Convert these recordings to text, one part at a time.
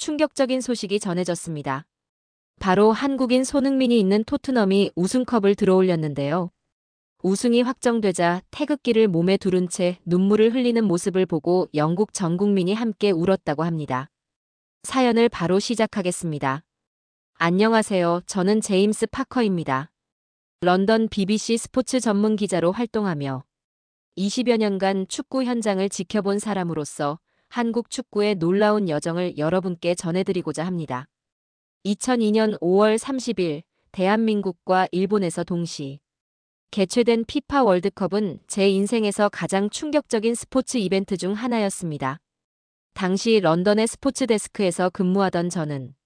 충격적인 소식이 전해졌습니다. 바로 한국인 손흥민이 있는 토트넘이 우승컵을 들어올렸는데요. 우승이 확정되자 태극기를 몸에 두른 채 눈물을 흘리는 모습을 보고 영국 전 국민이 함께 울었다고 합니다. 사연을 바로 시작하겠습니다. 안녕하세요. 저는 제임스 파커입니다. 런던 BBC 스포츠 전문 기자로 활동하며 20여 년간 축구 현장을 지켜본 사람으로서 한국 축구의 놀라운 여정을 여러분께 전해드리고자 합니다. 2002년 5월 30일 대한민국과 일본에서 동시 개최된 피파 월드컵은 제 인생에서 가장 충격적인 스포츠 이벤트 중 하나였습니다. 당시 런던의 스포츠 데스크에서 근무하던 저는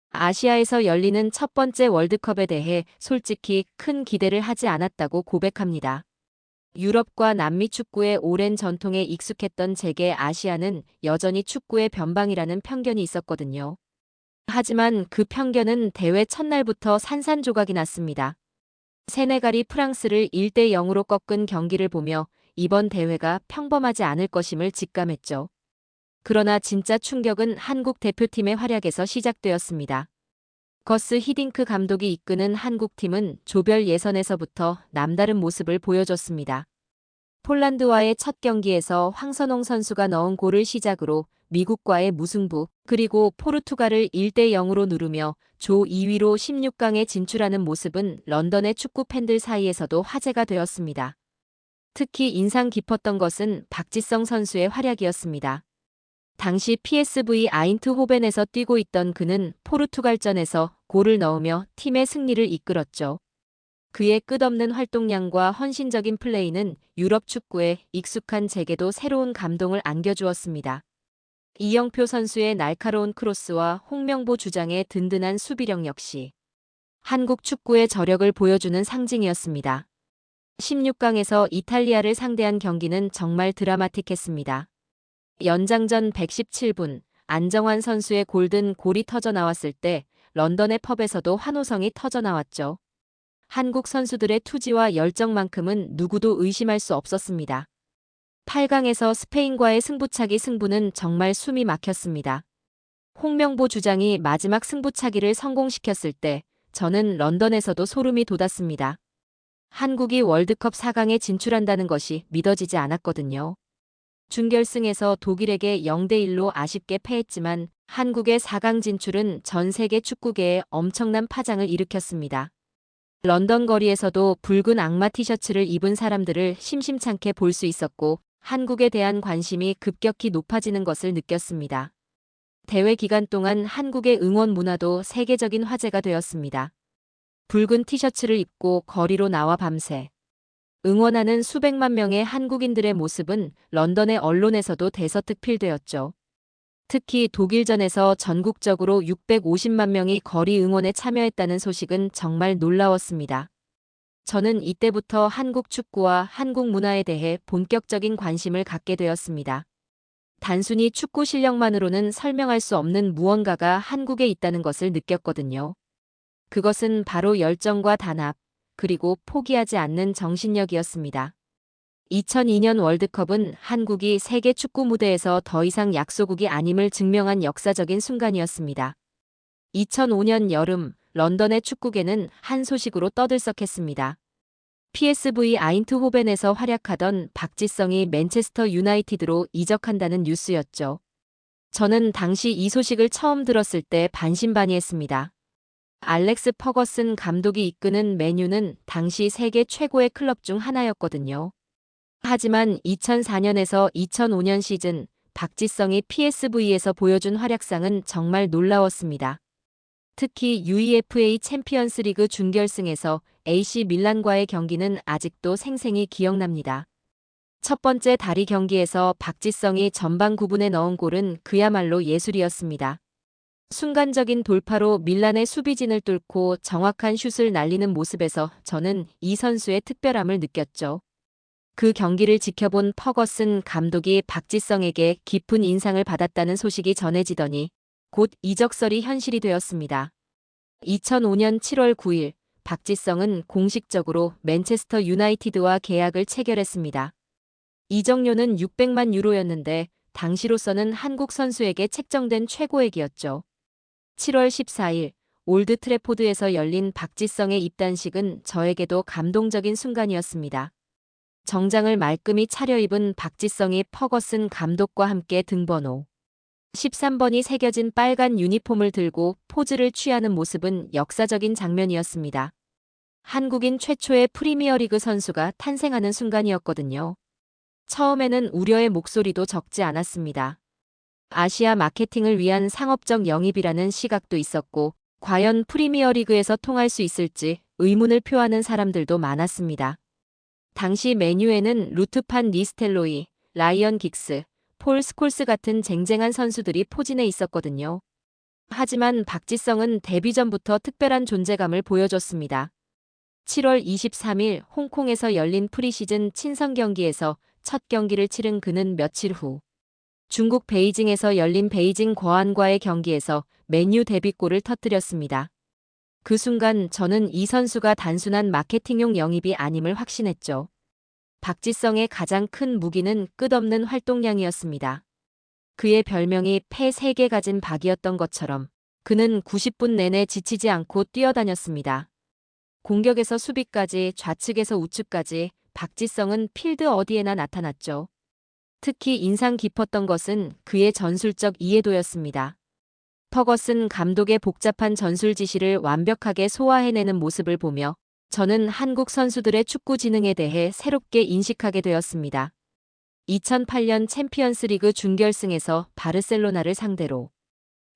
아시아에서 열리는 첫 번째 월드컵에 대해 솔직히 큰 기대를 하지 않았다고 고백합니다. 유럽과 남미 축구의 오랜 전통에 익숙했던 제게 아시아는 여전히 축구의 변방이라는 편견이 있었거든요. 하지만 그 편견은 대회 첫날부터 산산조각이 났습니다. 세네갈이 프랑스를 1대 0으로 꺾은 경기를 보며 이번 대회가 평범하지 않을 것임을 직감했죠. 그러나 진짜 충격은 한국 대표팀의 활약에서 시작되었습니다. 거스 히딩크 감독이 이끄는 한국팀은 조별 예선에서부터 남다른 모습을 보여줬습니다. 폴란드와의 첫 경기에서 황선홍 선수가 넣은 골을 시작으로 미국과의 무승부, 그리고 포르투갈을 1대 0으로 누르며 조 2위로 16강에 진출하는 모습은 런던의 축구 팬들 사이에서도 화제가 되었습니다. 특히 인상 깊었던 것은 박지성 선수의 활약이었습니다. 당시 PSV 아인트호벤에서 뛰고 있던 그는 포르투갈전에서 골을 넣으며 팀의 승리를 이끌었죠. 그의 끝없는 활동량과 헌신적인 플레이는 유럽 축구에 익숙한 제게도 새로운 감동을 안겨주었습니다. 이영표 선수의 날카로운 크로스와 홍명보 주장의 든든한 수비력 역시 한국 축구의 저력을 보여주는 상징이었습니다. 16강에서 이탈리아를 상대한 경기는 정말 드라마틱했습니다. 연장전 117분 안정환 선수의 골든 골이 터져 나왔을 때 런던의 펍에서도 환호성이 터져 나왔죠. 한국 선수들의 투지와 열정만큼은 누구도 의심할 수 없었습니다. 8강에서 스페인과의 승부는 정말 숨이 막혔습니다. 홍명보 주장이 마지막 승부차기를 성공시켰을 때 저는 런던에서도 소름이 돋았습니다. 한국이 월드컵 4강에 진출한다는 것이 믿어지지 않았거든요. 준결승에서 독일에게 0대 1로 아쉽게 패했지만 한국의 4강 진출은 전 세계 축구계에 엄청난 파장을 일으켰습니다. 런던 거리에서도 붉은 악마 티셔츠를 입은 사람들을 심심찮게 볼 수 있었고 한국에 대한 관심이 급격히 높아지는 것을 느꼈습니다. 대회 기간 동안 한국의 응원 문화도 세계적인 화제가 되었습니다. 붉은 티셔츠를 입고 거리로 나와 밤새 응원하는 수백만 명의 한국인들의 모습은 런던의 언론에서도 대서특필되었죠. 특히 독일전에서 전국적으로 650만 명이 거리 응원에 참여했다는 소식은 정말 놀라웠습니다. 저는 이때부터 한국 축구와 한국 문화에 대해 본격적인 관심을 갖게 되었습니다. 단순히 축구 실력만으로는 설명할 수 없는 무언가가 한국에 있다는 것을 느꼈거든요. 그것은 바로 열정과 단합, 그리고 포기하지 않는 정신력이었습니다. 2002년 월드컵은 한국이 세계 축구 무대에서 더 이상 약소국이 아님을 증명한 역사적인 순간이었습니다. 2005년 여름 런던의 축구계는 한 소식으로 떠들썩했습니다. PSV 아인트호벤에서 활약하던 박지성이 맨체스터 유나이티드로 이적한다는 뉴스였죠. 저는 당시 이 소식을 처음 들었을 때 반신반의했습니다. 알렉스 퍼거슨 감독이 이끄는 맨유는 당시 세계 최고의 클럽 중 하나였거든요. 하지만 2004년에서 2005년 시즌 박지성이 PSV에서 보여준 활약상은 정말 놀라웠습니다. 특히 UEFA 챔피언스 리그 준결승에서 AC 밀란과의 경기는 아직도 생생히 기억납니다. 첫 번째 다리 경기에서 박지성이 전방 9분에 넣은 골은 그야말로 예술이었습니다. 순간적인 돌파로 밀란의 수비진을 뚫고 정확한 슛을 날리는 모습에서 저는 이 선수의 특별함을 느꼈죠. 그 경기를 지켜본 퍼거슨 감독이 박지성에게 깊은 인상을 받았다는 소식이 전해지더니 곧 이적설이 현실이 되었습니다. 2005년 7월 9일 박지성은 공식적으로 맨체스터 유나이티드와 계약을 체결했습니다. 이적료는 600만 유로였는데 당시로서는 한국 선수에게 책정된 최고액이었죠. 7월 14일 올드 트래포드에서 열린 박지성의 입단식은 저에게도 감동적인 순간이었습니다. 정장을 말끔히 차려입은 박지성이 퍼거슨 감독과 함께 등번호 13번이 새겨진 빨간 유니폼을 들고 포즈를 취하는 모습은 역사적인 장면이었습니다. 한국인 최초의 프리미어리그 선수가 탄생하는 순간이었거든요. 처음에는 우려의 목소리도 적지 않았습니다. 아시아 마케팅을 위한 상업적 영입이라는 시각도 있었고, 과연 프리미어리그에서 통할 수 있을지 의문을 표하는 사람들도 많았습니다. 당시 메뉴에는 루트 판 니스텔로이, 라이언 긱스, 폴 스콜스 같은 쟁쟁한 선수들이 포진해 있었거든요. 하지만 박지성은 데뷔 전부터 특별한 존재감을 보여줬습니다. 7월 23일 홍콩에서 열린 프리시즌 친선 경기에서 첫 경기를 치른 그는 며칠 후 중국 베이징에서 열린 베이징 거안과의 경기에서 맨유 데뷔골을 터뜨렸습니다. 그 순간 저는 이 선수가 단순한 마케팅용 영입이 아님을 확신했죠. 박지성의 가장 큰 무기는 끝없는 활동량이었습니다. 그의 별명이 패 3개 가진 박이었던 것처럼 그는 90분 내내 지치지 않고 뛰어다녔습니다. 공격에서 수비까지 좌측에서 우측까지 박지성은 필드 어디에나 나타났죠. 특히 인상 깊었던 것은 그의 전술적 이해도였습니다. 퍼거슨 감독의 복잡한 전술 지시를 완벽하게 소화해내는 모습을 보며 저는 한국 선수들의 축구 지능에 대해 새롭게 인식하게 되었습니다. 2008년 챔피언스리그 준결승에서 바르셀로나를 상대로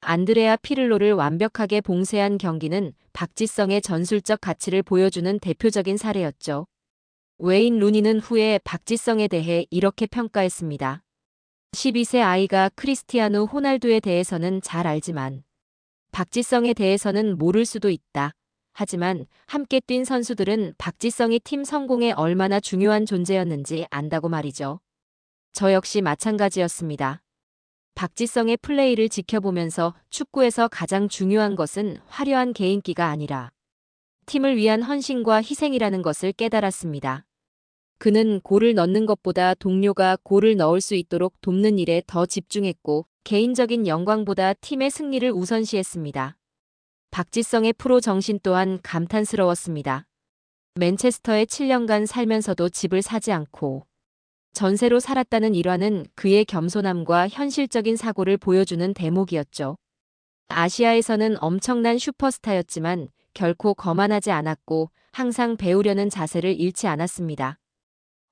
안드레아 피를로를 완벽하게 봉쇄한 경기는 박지성의 전술적 가치를 보여주는 대표적인 사례였죠. 웨인 루니는 후에 박지성에 대해 이렇게 평가했습니다. 12세 아이가 크리스티아누 호날두에 대해서는 잘 알지만 박지성에 대해서는 모를 수도 있다. 하지만 함께 뛴 선수들은 박지성이 팀 성공에 얼마나 중요한 존재였는지 안다고 말이죠. 저 역시 마찬가지였습니다. 박지성의 플레이를 지켜보면서 축구에서 가장 중요한 것은 화려한 개인기가 아니라 팀을 위한 헌신과 희생이라는 것을 깨달았습니다. 그는 골을 넣는 것보다 동료가 골을 넣을 수 있도록 돕는 일에 더 집중했고 개인적인 영광보다 팀의 승리를 우선시했습니다. 박지성의 프로 정신 또한 감탄스러웠습니다. 맨체스터에 7년간 살면서도 집을 사지 않고 전세로 살았다는 일화는 그의 겸손함과 현실적인 사고를 보여주는 대목이었죠. 아시아에서는 엄청난 슈퍼스타였지만 결코 거만하지 않았고 항상 배우려는 자세를 잃지 않았습니다.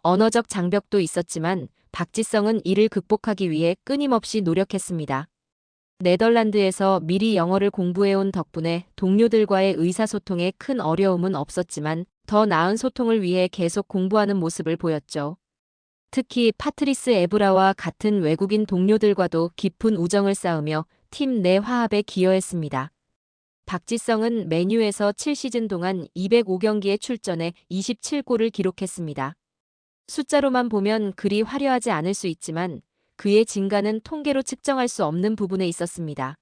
언어적 장벽도 있었지만 박지성은 이를 극복하기 위해 끊임없이 노력했습니다. 네덜란드에서 미리 영어를 공부해온 덕분에 동료들과의 의사소통에 큰 어려움은 없었지만 더 나은 소통을 위해 계속 공부하는 모습을 보였죠. 특히 파트리스 에브라와 같은 외국인 동료들과도 깊은 우정을 쌓으며 팀 내 화합에 기여했습니다. 박지성은 맨유에서 7시즌 동안 205경기에 출전해 27골을 기록했습니다. 숫자로만 보면 그리 화려하지 않을 수 있지만 그의 진가는 통계로 측정할 수 없는 부분에 있었습니다.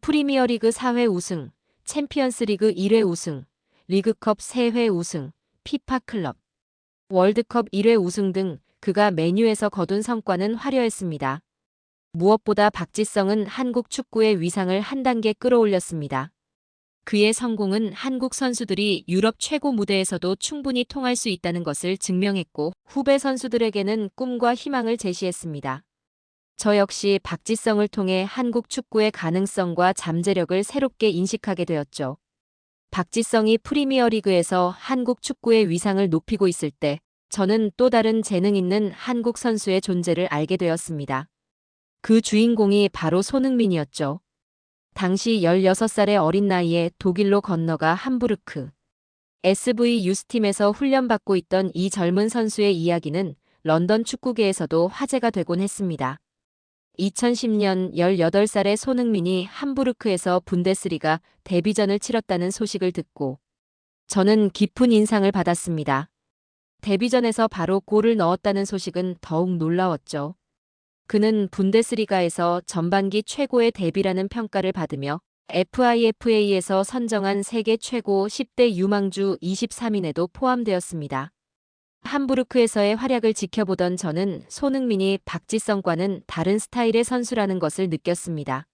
프리미어리그 4회 우승, 챔피언스리그 1회 우승, 리그컵 3회 우승, 피파 클럽, 월드컵 1회 우승 등 그가 맨유에서 거둔 성과는 화려했습니다. 무엇보다 박지성은 한국 축구의 위상을 한 단계 끌어올렸습니다. 그의 성공은 한국 선수들이 유럽 최고 무대에서도 충분히 통할 수 있다는 것을 증명했고 후배 선수들에게는 꿈과 희망을 제시했습니다. 저 역시 박지성을 통해 한국 축구의 가능성과 잠재력을 새롭게 인식하게 되었죠. 박지성이 프리미어리그에서 한국 축구의 위상을 높이고 있을 때 저는 또 다른 재능 있는 한국 선수의 존재를 알게 되었습니다. 그 주인공이 바로 손흥민이었죠. 당시 16살의 어린 나이에 독일로 건너가 함부르크 SV 유스팀에서 훈련받고 있던 이 젊은 선수의 이야기는 런던 축구계에서도 화제가 되곤 했습니다. 2010년 18살의 손흥민이 함부르크에서 분데스리가 데뷔전을 치렀다는 소식을 듣고 저는 깊은 인상을 받았습니다. 데뷔전에서 바로 골을 넣었다는 소식은 더욱 놀라웠죠. 그는 분데스리가에서 전반기 최고의 데뷔라는 평가를 받으며 FIFA에서 선정한 세계 최고 10대 유망주 23인에도 포함되었습니다. 함부르크에서의 활약을 지켜보던 저는 손흥민이 박지성과는 다른 스타일의 선수라는 것을 느꼈습니다.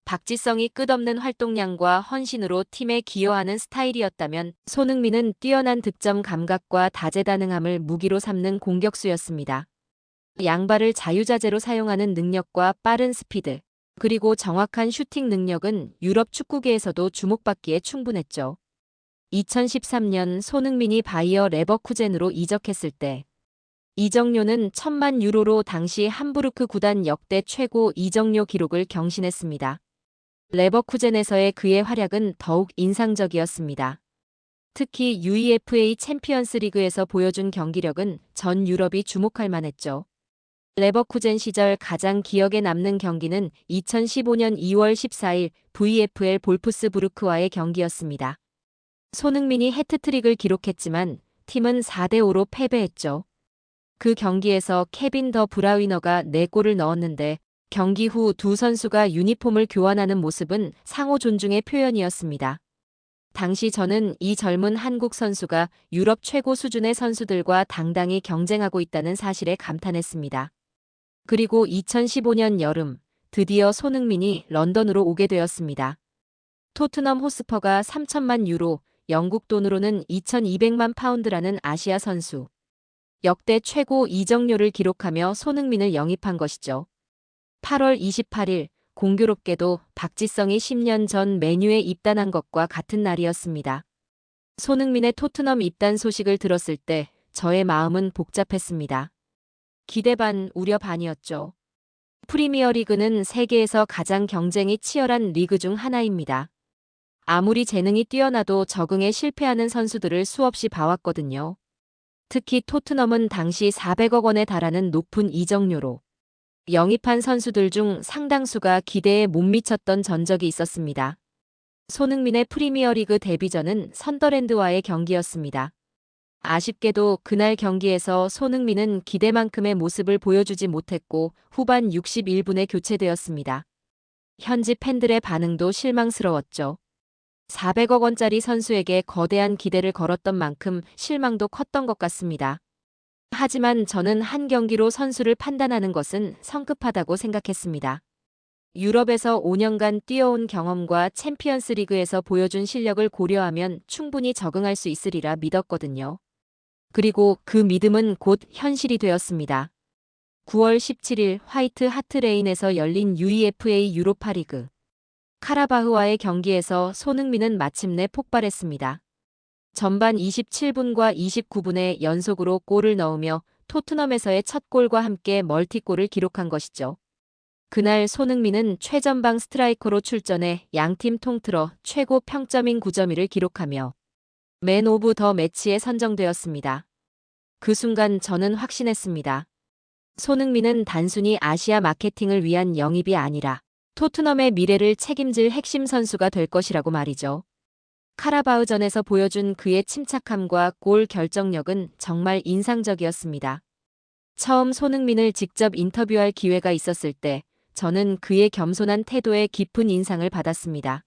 박지성이 끝없는 활동량과 헌신으로 팀에 기여하는 스타일이었다면 손흥민은 뛰어난 득점 감각과 다재다능함을 무기로 삼는 공격수였습니다. 양발을 자유자재로 사용하는 능력과 빠른 스피드, 그리고 정확한 슈팅 능력은 유럽 축구계에서도 주목받기에 충분했죠. 2013년 손흥민이 바이어 레버쿠젠으로 이적했을 때 이적료는 1,000만 유로로 당시 함부르크 구단 역대 최고 이적료 기록을 경신했습니다. 레버쿠젠에서의 그의 활약은 더욱 인상적이었습니다. 특히 UEFA 챔피언스 리그에서 보여준 경기력은 전 유럽이 주목할 만했죠. 레버쿠젠 시절 가장 기억에 남는 경기는 2015년 2월 14일 VfL 볼프스부르크와의 경기였습니다. 손흥민이 해트트릭을 기록했지만 팀은 4대5로 패배했죠. 그 경기에서 케빈 더 브라위너가 4골을 넣었는데 경기 후 두 선수가 유니폼을 교환하는 모습은 상호 존중의 표현이었습니다. 당시 저는 이 젊은 한국 선수가 유럽 최고 수준의 선수들과 당당히 경쟁하고 있다는 사실에 감탄했습니다. 그리고 2015년 여름, 드디어 손흥민이 런던으로 오게 되었습니다. 토트넘 호스퍼가 3천만 유로, 영국 돈으로는 2,200만 파운드라는 아시아 선수. 역대 최고 이적료를 기록하며 손흥민을 영입한 것이죠. 8월 28일, 공교롭게도 박지성이 10년 전 맨유에 입단한 것과 같은 날이었습니다. 손흥민의 토트넘 입단 소식을 들었을 때 저의 마음은 복잡했습니다. 기대 반, 우려 반이었죠. 프리미어리그는 세계에서 가장 경쟁이 치열한 리그 중 하나입니다. 아무리 재능이 뛰어나도 적응에 실패하는 선수들을 수없이 봐왔거든요. 특히 토트넘은 당시 400억 원에 달하는 높은 이적료로 영입한 선수들 중 상당수가 기대에 못 미쳤던 전적이 있었습니다. 손흥민의 프리미어리그 데뷔전은 선더랜드와의 경기였습니다. 아쉽게도 그날 경기에서 손흥민은 기대만큼의 모습을 보여주지 못했고 후반 61분에 교체되었습니다. 현지 팬들의 반응도 실망스러웠죠. 400억 원짜리 선수에게 거대한 기대를 걸었던 만큼 실망도 컸던 것 같습니다. 하지만 저는 한 경기로 선수를 판단하는 것은 성급하다고 생각했습니다. 유럽에서 5년간 뛰어온 경험과 챔피언스 리그에서 보여준 실력을 고려하면 충분히 적응할 수 있으리라 믿었거든요. 그리고 그 믿음은 곧 현실이 되었습니다. 9월 17일 화이트 하트레인에서 열린 UEFA 유로파리그 카라바흐와의 경기에서 손흥민은 마침내 폭발했습니다. 전반 27분과 29분에 연속으로 골을 넣으며 토트넘에서의 첫 골과 함께 멀티골을 기록한 것이죠. 그날 손흥민은 최전방 스트라이커로 출전해 양팀 통틀어 최고 평점인 9.1을 기록하며 맨 오브 더 매치에 선정되었습니다. 그 순간 저는 확신했습니다. 손흥민은 단순히 아시아 마케팅을 위한 영입이 아니라 토트넘의 미래를 책임질 핵심 선수가 될 것이라고 말이죠. 카라바흐전에서 보여준 그의 침착함과 골 결정력은 정말 인상적이었습니다. 처음 손흥민을 직접 인터뷰할 기회가 있었을 때 저는 그의 겸손한 태도에 깊은 인상을 받았습니다.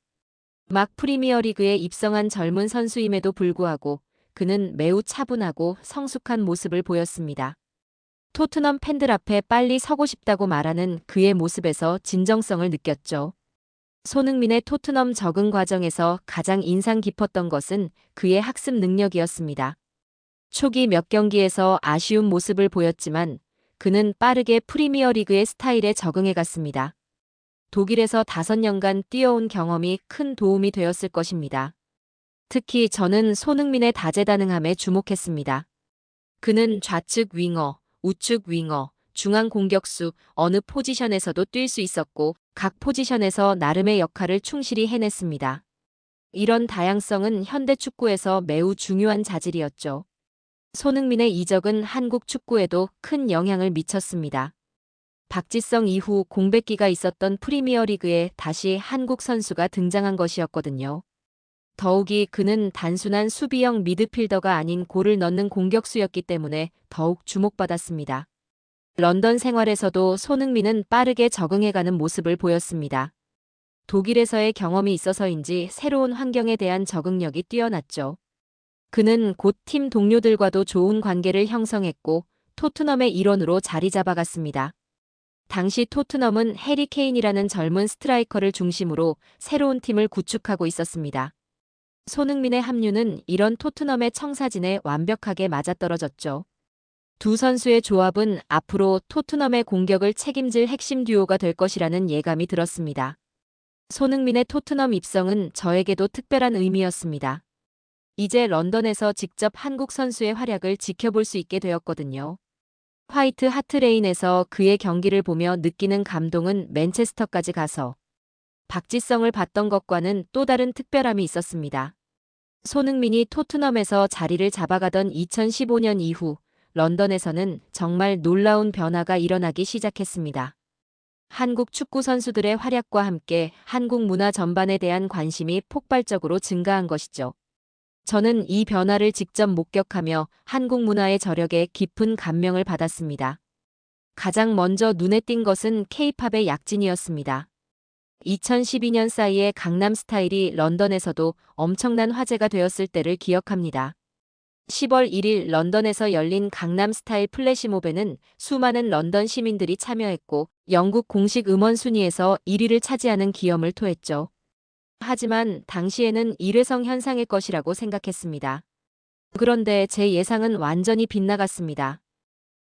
막 프리미어리그에 입성한 젊은 선수임에도 불구하고 그는 매우 차분하고 성숙한 모습을 보였습니다. 토트넘 팬들 앞에 빨리 서고 싶다고 말하는 그의 모습에서 진정성을 느꼈죠. 손흥민의 토트넘 적응 과정에서 가장 인상 깊었던 것은 그의 학습 능력이었습니다. 초기 몇 경기에서 아쉬운 모습을 보였지만 그는 빠르게 프리미어리그의 스타일에 적응해 갔습니다. 독일에서 5년간 뛰어온 경험이 큰 도움이 되었을 것입니다. 특히 저는 손흥민의 다재다능함에 주목했습니다. 그는 좌측 윙어, 우측 윙어, 중앙 공격수 어느 포지션에서도 뛸 수 있었고 각 포지션에서 나름의 역할을 충실히 해냈습니다. 이런 다양성은 현대 축구에서 매우 중요한 자질이었죠. 손흥민의 이적은 한국 축구에도 큰 영향을 미쳤습니다. 박지성 이후 공백기가 있었던 프리미어리그에 다시 한국 선수가 등장한 것이었거든요. 더욱이 그는 단순한 수비형 미드필더가 아닌 골을 넣는 공격수였기 때문에 더욱 주목받았습니다. 런던 생활에서도 손흥민은 빠르게 적응해가는 모습을 보였습니다. 독일에서의 경험이 있어서인지 새로운 환경에 대한 적응력이 뛰어났죠. 그는 곧 팀 동료들과도 좋은 관계를 형성했고 토트넘의 일원으로 자리 잡아갔습니다. 당시 토트넘은 해리 케인이라는 젊은 스트라이커를 중심으로 새로운 팀을 구축하고 있었습니다. 손흥민의 합류는 이런 토트넘의 청사진에 완벽하게 맞아떨어졌죠. 두 선수의 조합은 앞으로 토트넘의 공격을 책임질 핵심 듀오가 될 것이라는 예감이 들었습니다. 손흥민의 토트넘 입성은 저에게도 특별한 의미였습니다. 이제 런던에서 직접 한국 선수의 활약을 지켜볼 수 있게 되었거든요. 화이트 하트레인에서 그의 경기를 보며 느끼는 감동은 맨체스터까지 가서 박지성을 봤던 것과는 또 다른 특별함이 있었습니다. 손흥민이 토트넘에서 자리를 잡아가던 2015년 이후 런던에서는 정말 놀라운 변화가 일어나기 시작했습니다. 한국 축구 선수들의 활약과 함께 한국 문화 전반에 대한 관심이 폭발적으로 증가한 것이죠. 저는 이 변화를 직접 목격하며 한국 문화의 저력에 깊은 감명을 받았습니다. 가장 먼저 눈에 띈 것은 K-팝의 약진이었습니다. 2012년 사이에 강남 스타일이 런던에서도 엄청난 화제가 되었을 때를 기억합니다. 10월 1일 런던에서 열린 강남 스타일 플래시몹에는 수많은 런던 시민들이 참여했고 영국 공식 음원 순위에서 1위를 차지하는 기염을 토했죠. 하지만 당시에는 일회성 현상일 것이라고 생각했습니다. 그런데 제 예상은 완전히 빗나갔습니다.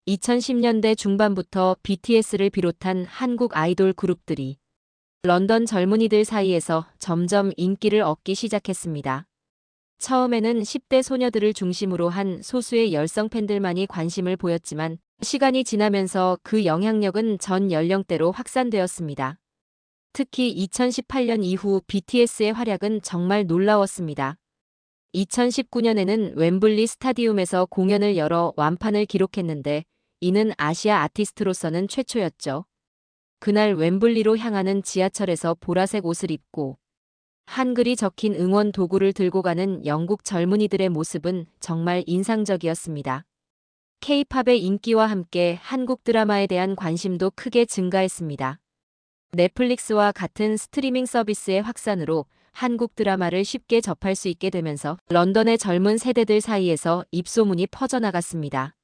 2010년대 중반부터 BTS를 비롯한 한국 아이돌 그룹들이 런던 젊은이들 사이에서 점점 인기를 얻기 시작했습니다. 처음에는 10대 소녀들을 중심으로 한 소수의 열성 팬들만이 관심을 보였지만 시간이 지나면서 그 영향력은 전 연령대로 확산되었습니다. 특히 2018년 이후 BTS의 활약은 정말 놀라웠습니다. 2019년에는 웸블리 스타디움에서 공연을 열어 완판을 기록했는데 이는 아시아 아티스트로서는 최초였죠. 그날 웸블리로 향하는 지하철에서 보라색 옷을 입고 한글이 적힌 응원 도구를 들고 가는 영국 젊은이들의 모습은 정말 인상적이었습니다. K-팝의 인기와 함께 한국 드라마에 대한 관심도 크게 증가했습니다. 넷플릭스와 같은 스트리밍 서비스의 확산으로 한국 드라마를 쉽게 접할 수 있게 되면서 런던의 젊은 세대들 사이에서 입소문이 퍼져나갔습니다.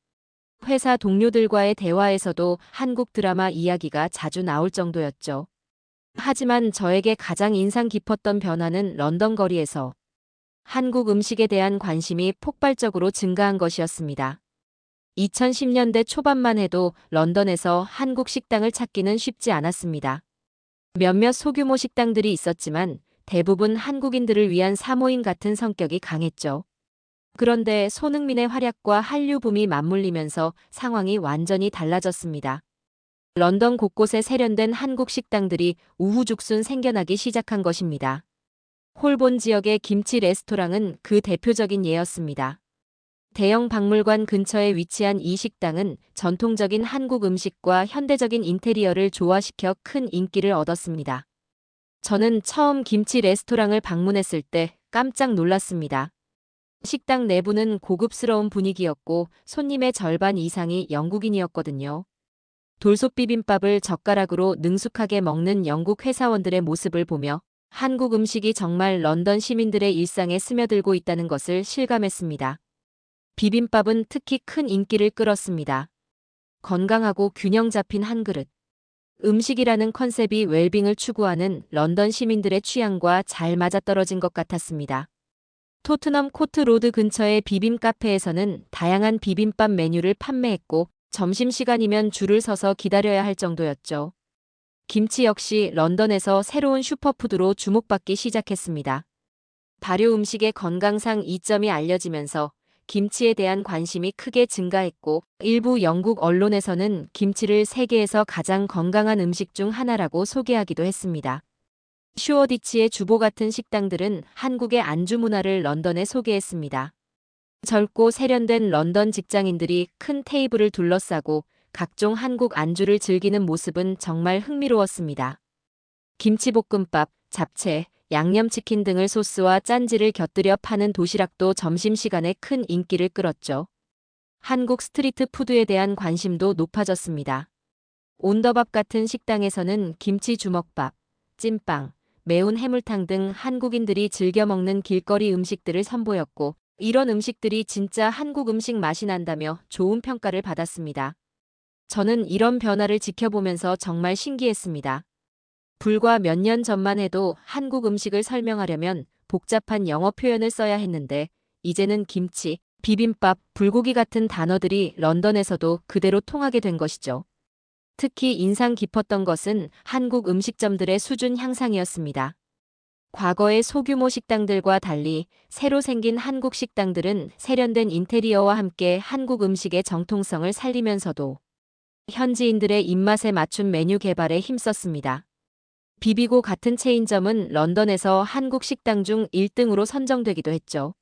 회사 동료들과의 대화에서도 한국 드라마 이야기가 자주 나올 정도였죠. 하지만 저에게 가장 인상 깊었던 변화는 런던 거리에서 한국 음식에 대한 관심이 폭발적으로 증가한 것이었습니다. 2010년대 초반만 해도 런던에서 한국 식당을 찾기는 쉽지 않았습니다. 몇몇 소규모 식당들이 있었지만 대부분 한국인들을 위한 사모임 같은 성격이 강했죠. 그런데 손흥민의 활약과 한류 붐이 맞물리면서 상황이 완전히 달라졌습니다. 런던 곳곳에 세련된 한국 식당들이 우후죽순 생겨나기 시작한 것입니다. 홀본 지역의 김치 레스토랑은 그 대표적인 예였습니다. 대형 박물관 근처에 위치한 이 식당은 전통적인 한국 음식과 현대적인 인테리어를 조화시켜 큰 인기를 얻었습니다. 저는 처음 김치 레스토랑을 방문했을 때 깜짝 놀랐습니다. 식당 내부는 고급스러운 분위기였고 손님의 절반 이상이 영국인이었거든요. 돌솥 비빔밥을 젓가락으로 능숙하게 먹는 영국 회사원들의 모습을 보며 한국 음식이 정말 런던 시민들의 일상에 스며들고 있다는 것을 실감했습니다. 비빔밥은 특히 큰 인기를 끌었습니다. 건강하고 균형 잡힌 한 그릇. 음식이라는 컨셉이 웰빙을 추구하는 런던 시민들의 취향과 잘 맞아떨어진 것 같았습니다. 토트넘 코트 로드 근처의 비빔 카페에서는 다양한 비빔밥 메뉴를 판매했고 점심시간이면 줄을 서서 기다려야 할 정도였죠. 김치 역시 런던에서 새로운 슈퍼푸드로 주목받기 시작했습니다. 발효 음식의 건강상 이점이 알려지면서 김치에 대한 관심이 크게 증가했고 일부 영국 언론에서는 김치를 세계에서 가장 건강한 음식 중 하나라고 소개하기도 했습니다. 슈어디치의 주보 같은 식당들은 한국의 안주 문화를 런던에 소개했습니다. 젊고 세련된 런던 직장인들이 큰 테이블을 둘러싸고 각종 한국 안주를 즐기는 모습은 정말 흥미로웠습니다. 김치볶음밥, 잡채, 양념치킨 등을 소스와 짠지를 곁들여 파는 도시락도 점심시간에 큰 인기를 끌었죠. 한국 스트리트 푸드에 대한 관심도 높아졌습니다. 온더밥 같은 식당에서는 김치 주먹밥, 찐빵, 매운 해물탕 등 한국인들이 즐겨 먹는 길거리 음식들을 선보였고 이런 음식들이 진짜 한국 음식 맛이 난다며 좋은 평가를 받았습니다. 저는 이런 변화를 지켜보면서 정말 신기했습니다. 불과 몇 년 전만 해도 한국 음식을 설명하려면 복잡한 영어 표현을 써야 했는데, 이제는 김치, 비빔밥, 불고기 같은 단어들이 런던에서도 그대로 통하게 된 것이죠. 특히 인상 깊었던 것은 한국 음식점들의 수준 향상이었습니다. 과거의 소규모 식당들과 달리 새로 생긴 한국 식당들은 세련된 인테리어와 함께 한국 음식의 정통성을 살리면서도 현지인들의 입맛에 맞춘 메뉴 개발에 힘썼습니다. 비비고 같은 체인점은 런던에서 한국 식당 중 1등으로 선정되기도 했죠.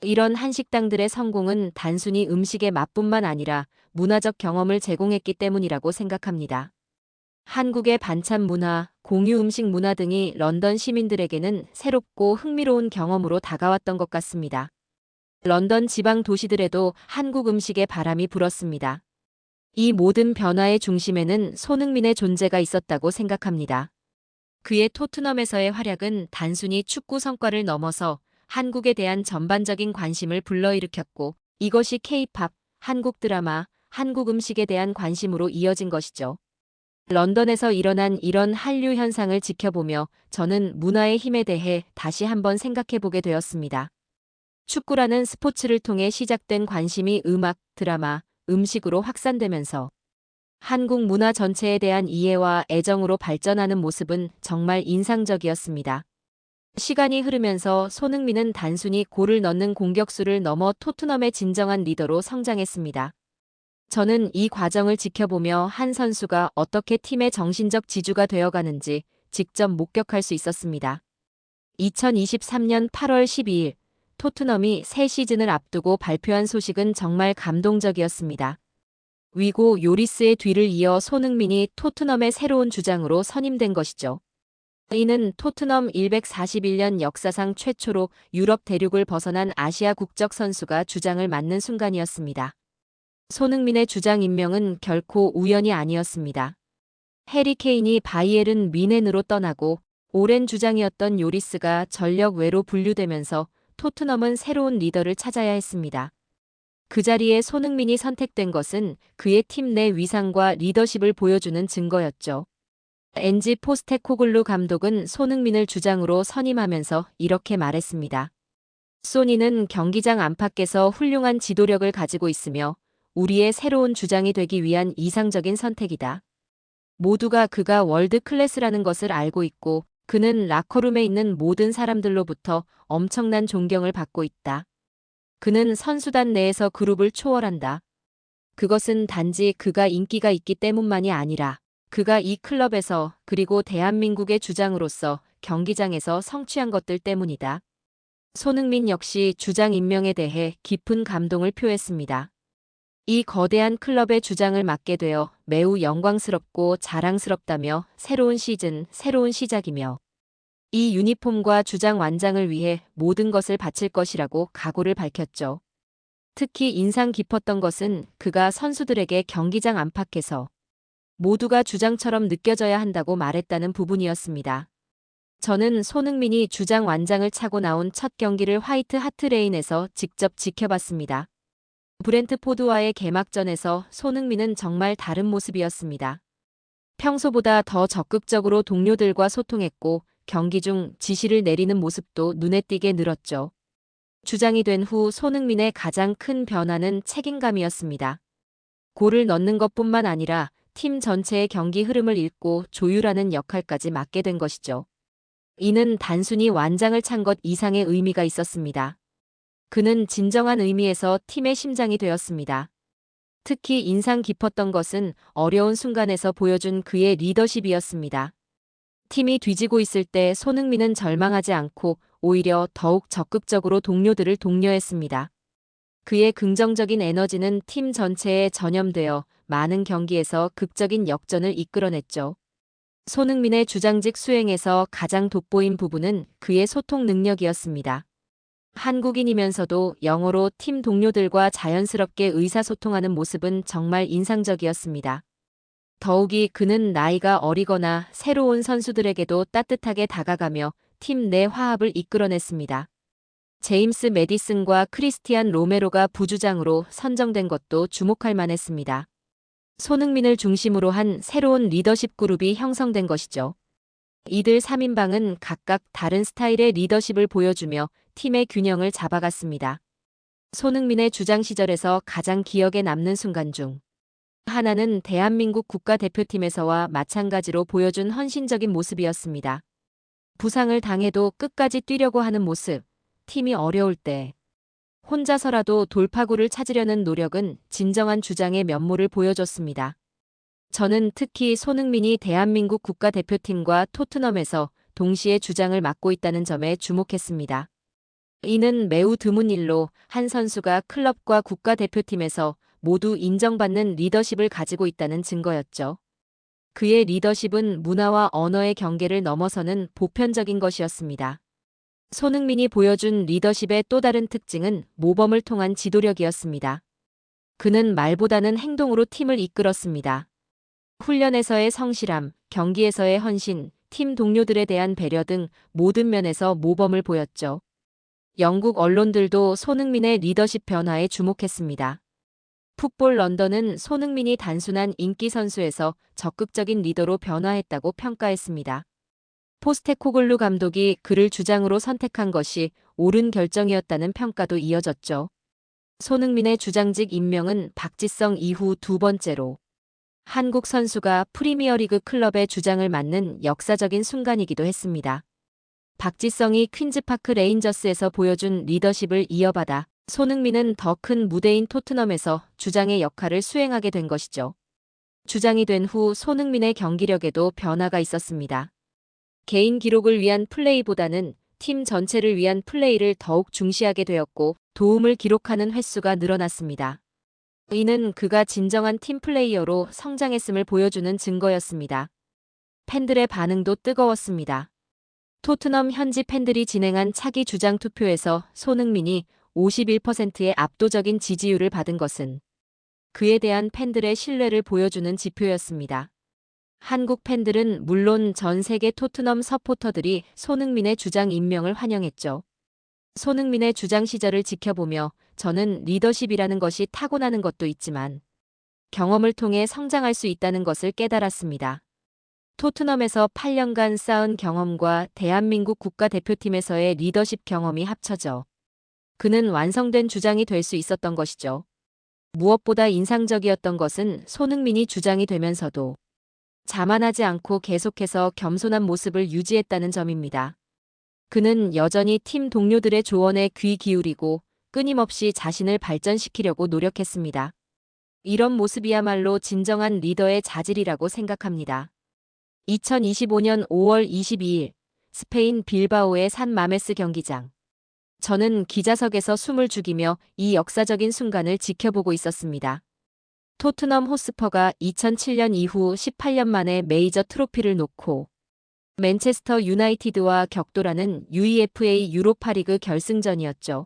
이런 한식당들의 성공은 단순히 음식의 맛뿐만 아니라 문화적 경험을 제공했기 때문이라고 생각합니다. 한국의 반찬 문화, 공유 음식 문화 등이 런던 시민들에게는 새롭고 흥미로운 경험으로 다가왔던 것 같습니다. 런던 지방 도시들에도 한국 음식의 바람이 불었습니다. 이 모든 변화의 중심에는 손흥민의 존재가 있었다고 생각합니다. 그의 토트넘에서의 활약은 단순히 축구 성과를 넘어서 한국에 대한 전반적인 관심을 불러일으켰고, 이것이 K-팝, 한국 드라마, 한국 음식에 대한 관심으로 이어진 것이죠. 런던에서 일어난 이런 한류 현상을 지켜보며 저는 문화의 힘에 대해 다시 한번 생각해보게 되었습니다. 축구라는 스포츠를 통해 시작된 관심이 음악, 드라마, 음식으로 확산되면서 한국 문화 전체에 대한 이해와 애정으로 발전하는 모습은 정말 인상적이었습니다. 시간이 흐르면서 손흥민은 단순히 골을 넣는 공격수를 넘어 토트넘의 진정한 리더로 성장했습니다. 저는 이 과정을 지켜보며 한 선수가 어떻게 팀의 정신적 지주가 되어가는지 직접 목격할 수 있었습니다. 2023년 8월 12일, 토트넘이 새 시즌을 앞두고 발표한 소식은 정말 감동적이었습니다. 위고 요리스의 뒤를 이어 손흥민이 토트넘의 새로운 주장으로 선임된 것이죠. 이는 토트넘 141년 역사상 최초로 유럽 대륙을 벗어난 아시아 국적 선수가 주장을 맡는 순간이었습니다. 손흥민의 주장 임명은 결코 우연이 아니었습니다. 해리 케인이 바이에른 뮌헨으로 떠나고 오랜 주장이었던 요리스가 전력 외로 분류되면서 토트넘은 새로운 리더를 찾아야 했습니다. 그 자리에 손흥민이 선택된 것은 그의 팀 내 위상과 리더십을 보여주는 증거였죠. 엔지 포스테코글루 감독은 손흥민을 주장으로 선임하면서 이렇게 말했습니다. 소니는 경기장 안팎에서 훌륭한 지도력을 가지고 있으며 우리의 새로운 주장이 되기 위한 이상적인 선택이다. 모두가 그가 월드 클래스라는 것을 알고 있고 그는 라커룸에 있는 모든 사람들로부터 엄청난 존경을 받고 있다. 그는 선수단 내에서 그룹을 초월한다. 그것은 단지 그가 인기가 있기 때문만이 아니라 그가 이 클럽에서 그리고 대한민국의 주장으로서 경기장에서 성취한 것들 때문이다. 손흥민 역시 주장 임명에 대해 깊은 감동을 표했습니다. 이 거대한 클럽의 주장을 맡게 되어 매우 영광스럽고 자랑스럽다며 새로운 시즌, 새로운 시작이며 이 유니폼과 주장 완장을 위해 모든 것을 바칠 것이라고 각오를 밝혔죠. 특히 인상 깊었던 것은 그가 선수들에게 경기장 안팎에서 모두가 주장처럼 느껴져야 한다고 말했다는 부분이었습니다. 저는 손흥민이 주장 완장을 차고 나온 첫 경기를 화이트 하트레인에서 직접 지켜봤습니다. 브렌트포드와의 개막전에서 손흥민은 정말 다른 모습이었습니다. 평소보다 더 적극적으로 동료들과 소통했고 경기 중 지시를 내리는 모습도 눈에 띄게 늘었죠. 주장이 된 후 손흥민의 가장 큰 변화는 책임감이었습니다. 골을 넣는 것뿐만 아니라 팀 전체의 경기 흐름을 읽고 조율하는 역할까지 맡게 된 것이죠. 이는 단순히 완장을 찬 것 이상의 의미가 있었습니다. 그는 진정한 의미에서 팀의 심장이 되었습니다. 특히 인상 깊었던 것은 어려운 순간에서 보여준 그의 리더십이었습니다. 팀이 뒤지고 있을 때 손흥민은 절망하지 않고 오히려 더욱 적극적으로 동료들을 독려했습니다. 그의 긍정적인 에너지는 팀 전체에 전염되어 많은 경기에서 극적인 역전을 이끌어냈죠. 손흥민의 주장직 수행에서 가장 돋보인 부분은 그의 소통 능력이었습니다. 한국인이면서도 영어로 팀 동료들과 자연스럽게 의사소통하는 모습은 정말 인상적이었습니다. 더욱이 그는 나이가 어리거나 새로운 선수들에게도 따뜻하게 다가가며 팀 내 화합을 이끌어냈습니다. 제임스 매디슨과 크리스티안 로메로가 부주장으로 선정된 것도 주목할 만했습니다. 손흥민을 중심으로 한 새로운 리더십 그룹이 형성된 것이죠. 이들 3인방은 각각 다른 스타일의 리더십을 보여주며 팀의 균형을 잡아갔습니다. 손흥민의 주장 시절에서 가장 기억에 남는 순간 중 하나는 대한민국 국가대표팀에서와 마찬가지로 보여준 헌신적인 모습이었습니다. 부상을 당해도 끝까지 뛰려고 하는 모습, 팀이 어려울 때 혼자서라도 돌파구를 찾으려는 노력은 진정한 주장의 면모를 보여줬습니다. 저는 특히 손흥민이 대한민국 국가대표팀과 토트넘에서 동시에 주장을 맡고 있다는 점에 주목했습니다. 이는 매우 드문 일로 한 선수가 클럽과 국가대표팀에서 모두 인정받는 리더십을 가지고 있다는 증거였죠. 그의 리더십은 문화와 언어의 경계를 넘어서는 보편적인 것이었습니다. 손흥민이 보여준 리더십의 또 다른 특징은 모범을 통한 지도력이었습니다. 그는 말보다는 행동으로 팀을 이끌었습니다. 훈련에서의 성실함, 경기에서의 헌신, 팀 동료들에 대한 배려 등 모든 면에서 모범을 보였죠. 영국 언론들도 손흥민의 리더십 변화에 주목했습니다. 풋볼 런던은 손흥민이 단순한 인기 선수에서 적극적인 리더로 변화했다고 평가했습니다. 포스테코글루 감독이 그를 주장으로 선택한 것이 옳은 결정이었다는 평가도 이어졌죠. 손흥민의 주장직 임명은 박지성 이후 두 번째로 한국 선수가 프리미어리그 클럽의 주장을 맡는 역사적인 순간이기도 했습니다. 박지성이 퀸즈파크 레인저스에서 보여준 리더십을 이어받아 손흥민은 더 큰 무대인 토트넘에서 주장의 역할을 수행하게 된 것이죠. 주장이 된 후 손흥민의 경기력에도 변화가 있었습니다. 개인 기록을 위한 플레이보다는 팀 전체를 위한 플레이를 더욱 중시하게 되었고 도움을 기록하는 횟수가 늘어났습니다. 이는 그가 진정한 팀 플레이어로 성장했음을 보여주는 증거였습니다. 팬들의 반응도 뜨거웠습니다. 토트넘 현지 팬들이 진행한 차기 주장 투표에서 손흥민이 51%의 압도적인 지지율을 받은 것은 그에 대한 팬들의 신뢰를 보여주는 지표였습니다. 한국 팬들은 물론 전 세계 토트넘 서포터들이 손흥민의 주장 임명을 환영했죠. 손흥민의 주장 시절을 지켜보며 저는 리더십이라는 것이 타고나는 것도 있지만 경험을 통해 성장할 수 있다는 것을 깨달았습니다. 토트넘에서 8년간 쌓은 경험과 대한민국 국가대표팀에서의 리더십 경험이 합쳐져 그는 완성된 주장이 될 수 있었던 것이죠. 무엇보다 인상적이었던 것은 손흥민이 주장이 되면서도 자만하지 않고 계속해서 겸손한 모습을 유지했다는 점입니다. 그는 여전히 팀 동료들의 조언에 귀 기울이고 끊임없이 자신을 발전시키려고 노력했습니다. 이런 모습이야말로 진정한 리더의 자질이라고 생각합니다. 2025년 5월 22일 스페인 빌바오의 산 마메스 경기장. 저는 기자석에서 숨을 죽이며 이 역사적인 순간을 지켜보고 있었습니다. 토트넘 호스퍼가 2007년 이후 18년 만에 메이저 트로피를 놓고 맨체스터 유나이티드와 격돌하는 UEFA 유로파리그 결승전이었죠.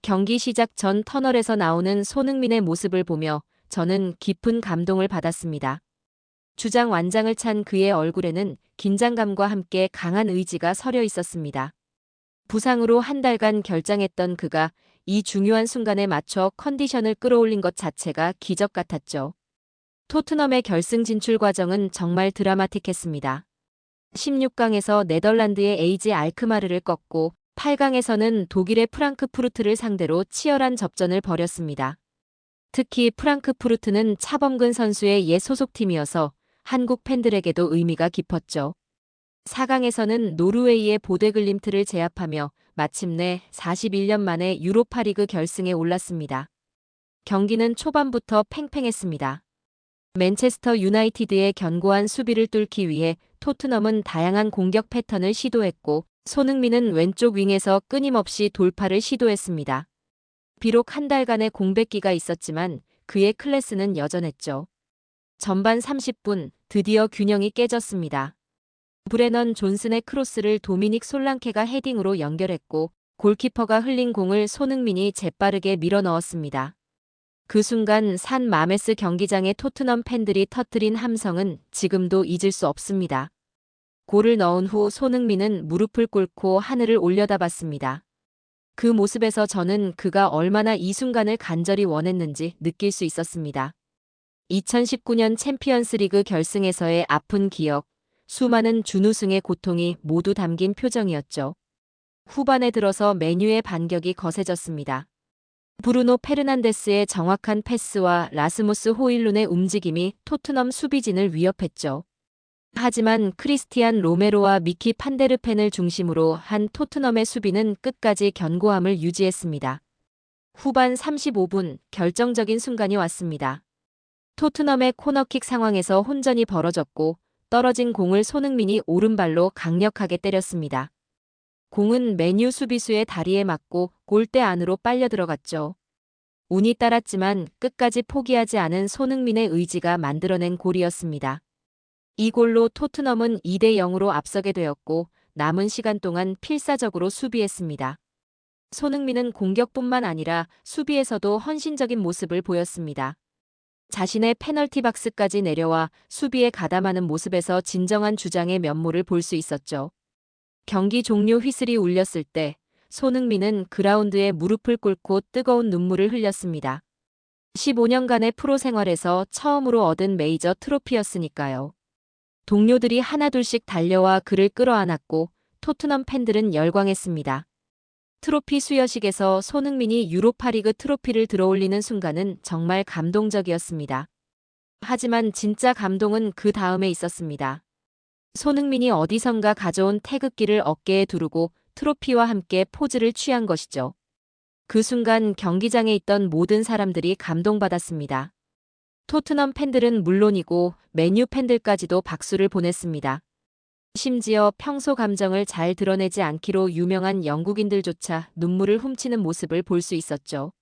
경기 시작 전 터널에서 나오는 손흥민의 모습을 보며 저는 깊은 감동을 받았습니다. 주장 완장을 찬 그의 얼굴에는 긴장감과 함께 강한 의지가 서려 있었습니다. 부상으로 한 달간 결장했던 그가 이 중요한 순간에 맞춰 컨디션을 끌어올린 것 자체가 기적 같았죠. 토트넘의 결승 진출 과정은 정말 드라마틱했습니다. 16강에서 네덜란드의 에이지 알크마르를 꺾고 8강에서는 독일의 프랑크푸르트를 상대로 치열한 접전을 벌였습니다. 특히 프랑크푸르트는 차범근 선수의 옛 소속팀이어서 한국 팬들에게도 의미가 깊었죠. 4강에서는 노르웨이의 보데글림트를 제압하며 마침내 41년 만에 유로파리그 결승에 올랐습니다. 경기는 초반부터 팽팽했습니다. 맨체스터 유나이티드의 견고한 수비를 뚫기 위해 토트넘은 다양한 공격 패턴을 시도했고 손흥민은 왼쪽 윙에서 끊임없이 돌파를 시도했습니다. 비록 한 달간의 공백기가 있었지만 그의 클래스는 여전했죠. 전반 30분 드디어 균형이 깨졌습니다. 브레넌 존슨의 크로스를 도미닉 솔랑케가 헤딩으로 연결했고 골키퍼가 흘린 공을 손흥민이 재빠르게 밀어 넣었습니다. 그 순간 산 마메스 경기장의 토트넘 팬들이 터뜨린 함성은 지금도 잊을 수 없습니다. 골을 넣은 후 손흥민은 무릎을 꿇고 하늘을 올려다봤습니다. 그 모습에서 저는 그가 얼마나 이 순간을 간절히 원했는지 느낄 수 있었습니다. 2019년 챔피언스리그 결승에서의 아픈 기억, 수많은 준우승의 고통이 모두 담긴 표정이었죠. 후반에 들어서 메뉴의 반격이 거세졌습니다. 브루노 페르난데스의 정확한 패스와 라스무스 호일룬의 움직임이 토트넘 수비진을 위협했죠. 하지만 크리스티안 로메로와 미키 판데르펜을 중심으로 한 토트넘의 수비는 끝까지 견고함을 유지했습니다. 후반 35분 결정적인 순간이 왔습니다. 토트넘의 코너킥 상황에서 혼전이 벌어졌고 떨어진 공을 손흥민이 오른발로 강력하게 때렸습니다. 공은 메뉴 수비수의 다리에 맞고 골대 안으로 빨려 들어갔죠. 운이 따랐지만 끝까지 포기하지 않은 손흥민의 의지가 만들어낸 골이었습니다. 이 골로 토트넘은 2대 0으로 앞서게 되었고 남은 시간 동안 필사적으로 수비했습니다. 손흥민은 공격뿐만 아니라 수비에서도 헌신적인 모습을 보였습니다. 자신의 페널티 박스까지 내려와 수비에 가담하는 모습에서 진정한 주장의 면모를 볼 수 있었죠. 경기 종료 휘슬이 울렸을 때 손흥민은 그라운드에 무릎을 꿇고 뜨거운 눈물을 흘렸습니다. 15년간의 프로 생활에서 처음으로 얻은 메이저 트로피였으니까요. 동료들이 하나둘씩 달려와 그를 끌어안았고 토트넘 팬들은 열광했습니다. 트로피 수여식에서 손흥민이 유로파리그 트로피를 들어올리는 순간은 정말 감동적이었습니다. 하지만 진짜 감동은 그 다음에 있었습니다. 손흥민이 어디선가 가져온 태극기를 어깨에 두르고 트로피와 함께 포즈를 취한 것이죠. 그 순간 경기장에 있던 모든 사람들이 감동받았습니다. 토트넘 팬들은 물론이고 맨유 팬들까지도 박수를 보냈습니다. 심지어 평소 감정을 잘 드러내지 않기로 유명한 영국인들조차 눈물을 훔치는 모습을 볼 수 있었죠.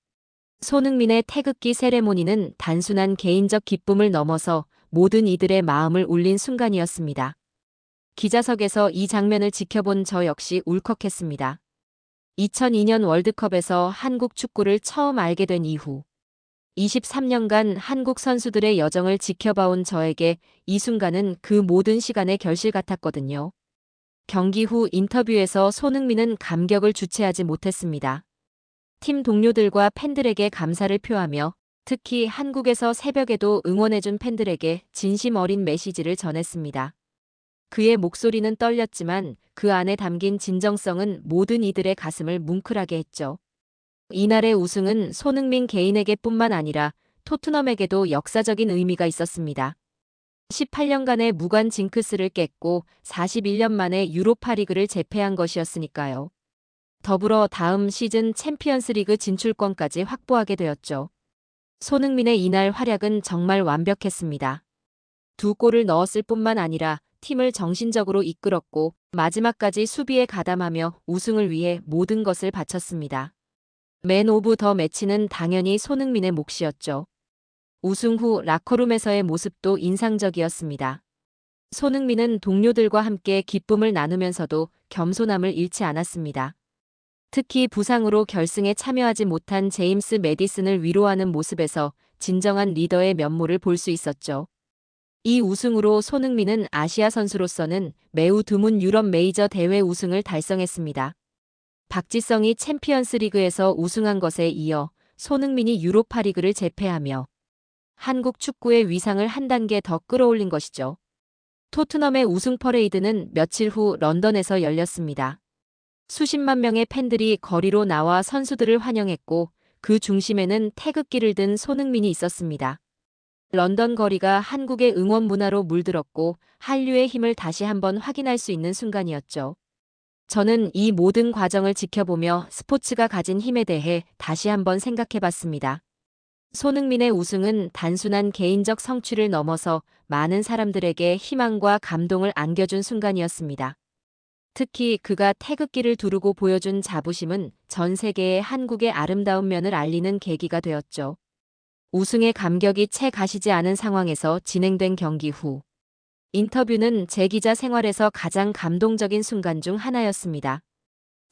손흥민의 태극기 세레모니는 단순한 개인적 기쁨을 넘어서 모든 이들의 마음을 울린 순간이었습니다. 기자석에서 이 장면을 지켜본 저 역시 울컥했습니다. 2002년 월드컵에서 한국 축구를 처음 알게 된 이후 23년간 한국 선수들의 여정을 지켜봐온 저에게 이 순간은 그 모든 시간의 결실 같았거든요. 경기 후 인터뷰에서 손흥민은 감격을 주체하지 못했습니다. 팀 동료들과 팬들에게 감사를 표하며 특히 한국에서 새벽에도 응원해준 팬들에게 진심 어린 메시지를 전했습니다. 그의 목소리는 떨렸지만 그 안에 담긴 진정성은 모든 이들의 가슴을 뭉클하게 했죠. 이날의 우승은 손흥민 개인에게뿐만 아니라 토트넘에게도 역사적인 의미가 있었습니다. 18년간의 무관 징크스를 깼고 41년 만에 유로파리그를 제패한 것이었으니까요. 더불어 다음 시즌 챔피언스리그 진출권까지 확보하게 되었죠. 손흥민의 이날 활약은 정말 완벽했습니다. 2골을 넣었을 뿐만 아니라 팀을 정신적으로 이끌었고 마지막까지 수비에 가담하며 우승을 위해 모든 것을 바쳤습니다. 맨 오브 더 매치는 당연히 손흥민의 몫이었죠. 우승 후 라커룸에서의 모습도 인상적이었습니다. 손흥민은 동료들과 함께 기쁨을 나누면서도 겸손함을 잃지 않았습니다. 특히 부상으로 결승에 참여하지 못한 제임스 매디슨을 위로하는 모습에서 진정한 리더의 면모를 볼 수 있었죠. 이 우승으로 손흥민은 아시아 선수로서는 매우 드문 유럽 메이저 대회 우승을 달성했습니다. 박지성이 챔피언스리그에서 우승한 것에 이어 손흥민이 유로파리그를 제패하며 한국 축구의 위상을 한 단계 더 끌어올린 것이죠. 토트넘의 우승 퍼레이드는 며칠 후 런던에서 열렸습니다. 수십만 명의 팬들이 거리로 나와 선수들을 환영했고 그 중심에는 태극기를 든 손흥민이 있었습니다. 런던 거리가 한국의 응원 문화로 물들었고 한류의 힘을 다시 한번 확인할 수 있는 순간이었죠. 저는 이 모든 과정을 지켜보며 스포츠가 가진 힘에 대해 다시 한번 생각해봤습니다. 손흥민의 우승은 단순한 개인적 성취를 넘어서 많은 사람들에게 희망과 감동을 안겨준 순간이었습니다. 특히 그가 태극기를 두르고 보여준 자부심은 전 세계에 한국의 아름다운 면을 알리는 계기가 되었죠. 우승의 감격이 채 가시지 않은 상황에서 진행된 경기 후 인터뷰는 제 기자 생활에서 가장 감동적인 순간 중 하나였습니다.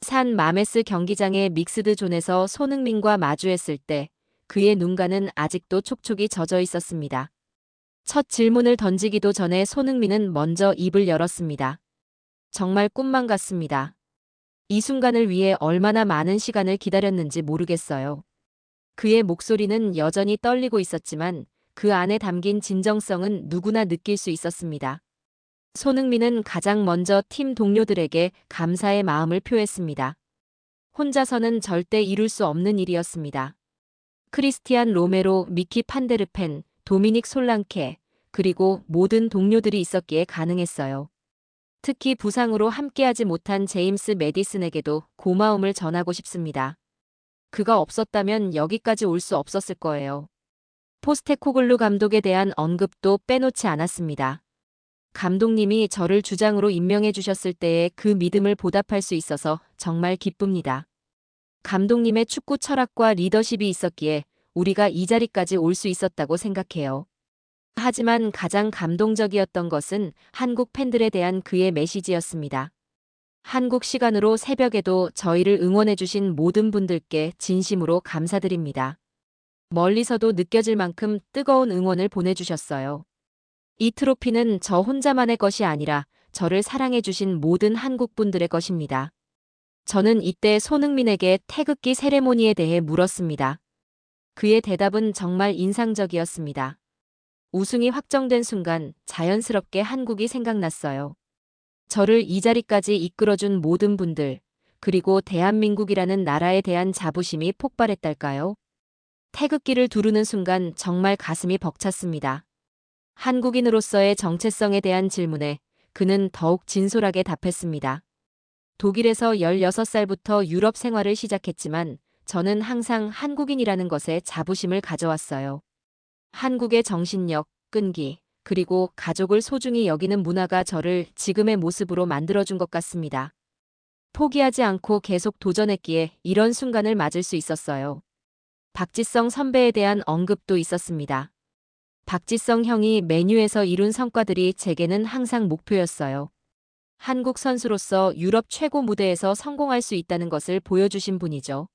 산 마메스 경기장의 믹스드 존에서 손흥민과 마주했을 때 그의 눈가는 아직도 촉촉이 젖어 있었습니다. 첫 질문을 던지기도 전에 손흥민은 먼저 입을 열었습니다. 정말 꿈만 같습니다. 이 순간을 위해 얼마나 많은 시간을 기다렸는지 모르겠어요. 그의 목소리는 여전히 떨리고 있었지만 그 안에 담긴 진정성은 누구나 느낄 수 있었습니다. 손흥민은 가장 먼저 팀 동료들에게 감사의 마음을 표했습니다. 혼자서는 절대 이룰 수 없는 일이었습니다. 크리스티안 로메로, 미키 판데르펜, 도미닉 솔랑케, 그리고 모든 동료들이 있었기에 가능했어요. 특히 부상으로 함께하지 못한 제임스 매디슨에게도 고마움을 전하고 싶습니다. 그가 없었다면 여기까지 올 수 없었을 거예요. 포스테코글루 감독에 대한 언급도 빼놓지 않았습니다. 감독님이 저를 주장으로 임명해 주셨을 때의 그 믿음을 보답할 수 있어서 정말 기쁩니다. 감독님의 축구 철학과 리더십이 있었기에 우리가 이 자리까지 올 수 있었다고 생각해요. 하지만 가장 감동적이었던 것은 한국 팬들에 대한 그의 메시지였습니다. 한국 시간으로 새벽에도 저희를 응원해주신 모든 분들께 진심으로 감사드립니다. 멀리서도 느껴질 만큼 뜨거운 응원을 보내주셨어요. 이 트로피는 저 혼자만의 것이 아니라 저를 사랑해주신 모든 한국 분들의 것입니다. 저는 이때 손흥민에게 태극기 세레모니에 대해 물었습니다. 그의 대답은 정말 인상적이었습니다. 우승이 확정된 순간 자연스럽게 한국이 생각났어요. 저를 이 자리까지 이끌어준 모든 분들, 그리고 대한민국이라는 나라에 대한 자부심이 폭발했달까요? 태극기를 두르는 순간 정말 가슴이 벅찼습니다. 한국인으로서의 정체성에 대한 질문에 그는 더욱 진솔하게 답했습니다. 독일에서 16살부터 유럽 생활을 시작했지만 저는 항상 한국인이라는 것에 자부심을 가져왔어요. 한국의 정신력, 끈기, 그리고 가족을 소중히 여기는 문화가 저를 지금의 모습으로 만들어준 것 같습니다. 포기하지 않고 계속 도전했기에 이런 순간을 맞을 수 있었어요. 박지성 선배에 대한 언급도 있었습니다. 박지성 형이 맨유에서 이룬 성과들이 제게는 항상 목표였어요. 한국 선수로서 유럽 최고 무대에서 성공할 수 있다는 것을 보여주신 분이죠.